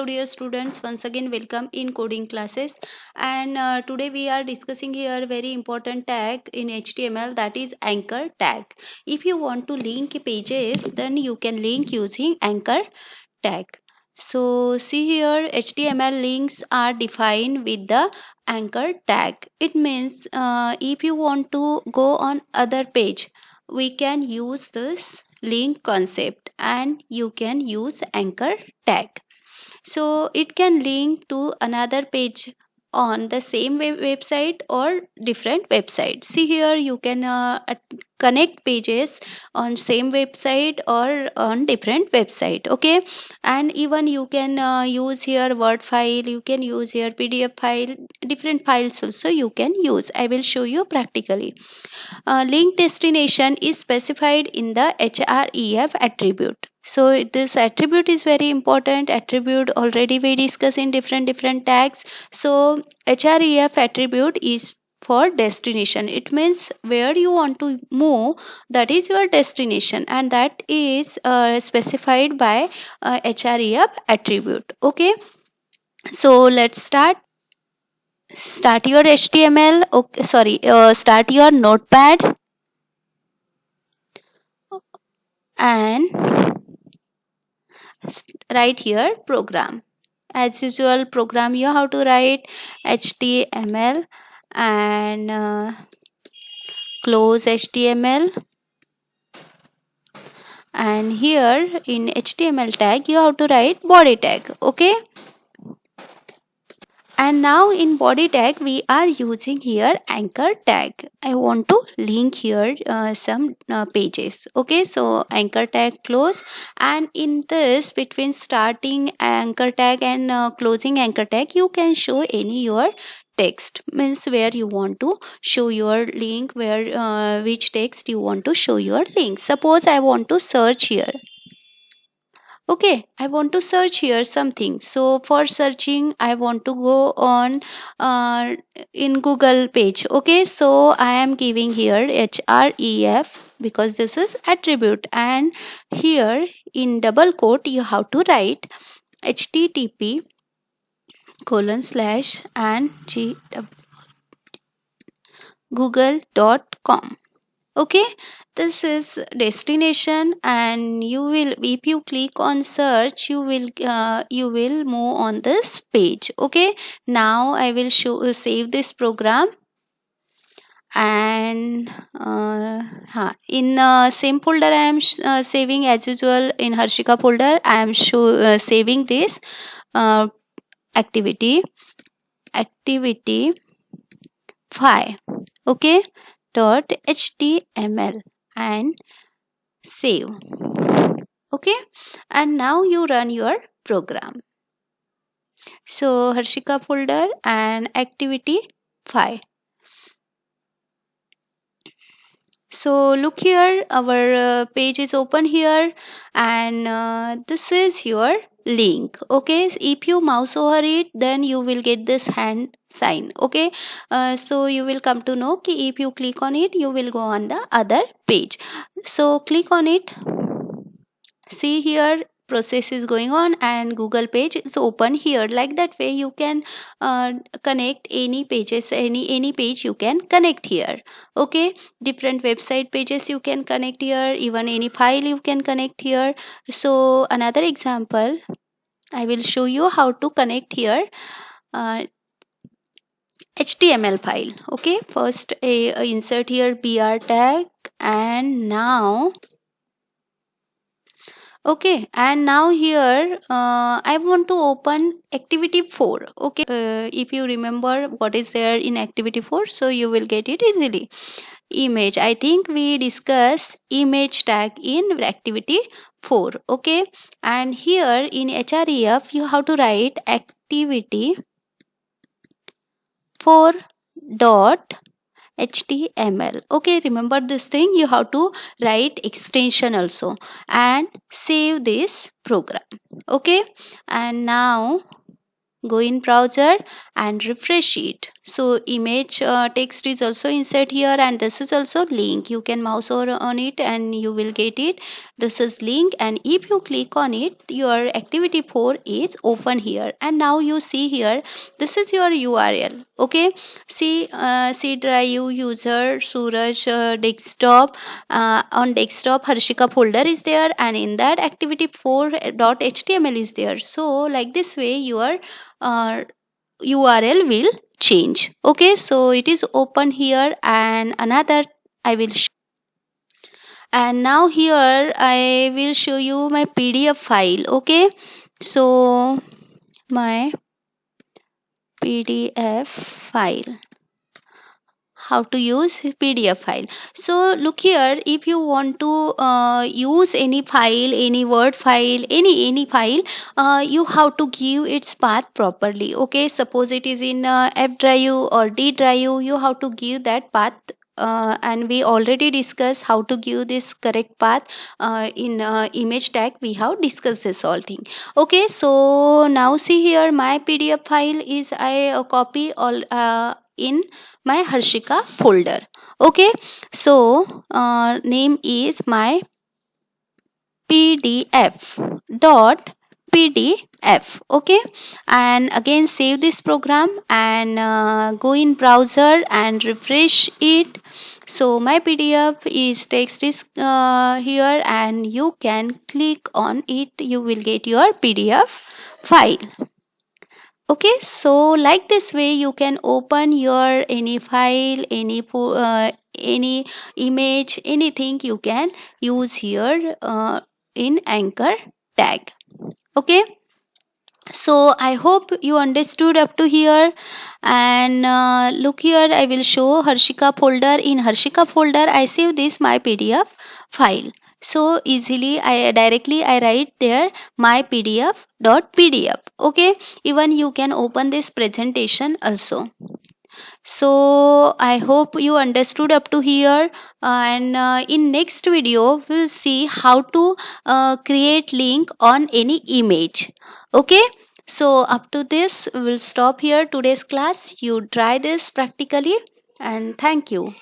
Hello dear students, once again welcome in coding classes, and today we are discussing here very important tag in HTML, that is anchor tag. If you want to link pages, then you can link using anchor tag. So see here, HTML links are defined with the anchor tag. It means if you want to go on other page, we can use this link concept and you can use anchor tag. So it can link to another page on the same website or different website. See here, you can connect pages on same website or on different website. Okay, and even you can use here word file, you can use here PDF file, different files also you can use. I will show you practically. Link destination is specified in the href attribute. So this attribute is very important. Attribute already we discuss in different tags. So href attribute is for destination. It means where you want to move, that is your destination, and that is specified by href attribute. Okay, so let's start your HTML. Okay, sorry, start your notepad and write here program. As usual, program you have to write HTML and close HTML, and here in HTML tag you have to write body tag. Okay, and now in body tag we are using here anchor tag. I want to link here some pages. Okay, so anchor tag close, and in this between starting anchor tag and closing anchor tag you can show any your text, means where you want to show your link, where which text you want to show your link. Suppose I want to search here. Okay, I want to search here something. So for searching I want to go on in Google page. Okay, so I am giving here href because this is attribute, and here in double quote you have to write http / and google.com. Okay, this is destination, and you will, if you click on search, you will move on this page. Okay, now I will save this program, and in same folder I am saving as usual. In Harshika folder I am saving this activity 5. Okay, .html and save. Okay, and now you run your program. So Harshika folder and activity 5. So look here, our page is open here, and this is your link. Okay, if you mouse over it, then you will get this hand sign. Okay, so you will come to know कि if you click on it, you will go on the other page. So click on it. See here, process is going on and Google page is open here. Like that way you can connect any pages, any page you can connect here. Okay, different website pages you can connect here, even any file you can connect here. So another example, I will show you how to connect here HTML file. Okay, first insert here br tag, and now okay, and now here I want to open activity 4. Okay, if you remember what is there in activity 4, so you will get it easily. Image, I think we discuss image tag in activity 4. Okay, and here in href you have to write activity 4 dot HTML. Okay, remember this thing, you have to write extension also, and save this program. Okay, and now go in browser and refresh it. So image text is also insert here, and this is also link. You can mouse over on it and you will get it. This is link, and if you click on it, your activity 4 is open here. And now you see here, this is your URL. Okay, see C drive user Suraj desktop. On desktop Harshika folder is there, and in that activity 4.html is there. So like this way your URL will change. Okay, so it is open here, and another I will and now here I will show you my PDF file. Okay, so my PDF file, how to use PDF file. So look here, if you want to use any file, any word file, any file, you have to give its path properly. Okay, suppose it is in F drive or D drive, you have to give that path. And we already discussed how to give this correct path in image tag. We have discussed this all thing. Okay, so now see here, my PDF file is I copy all in my Harshika folder. Okay, so name is my pdf.pdf. Okay, and again save this program and go in browser and refresh it. So my PDF is text is here, and you can click on it, you will get your PDF file. Okay, so like this way you can open your any file, any image, anything you can use here in anchor tag. Okay, so I hope you understood up to here. And look here, I will show Harshika folder. In Harshika folder I save this my PDF file. So easily I directly I write there my pdf.pdf. Okay, even you can open this presentation also. So I hope you understood up to here, and in next video we'll see how to create link on any image. Okay, so up to this we'll stop here today's class. You try this practically, and thank you.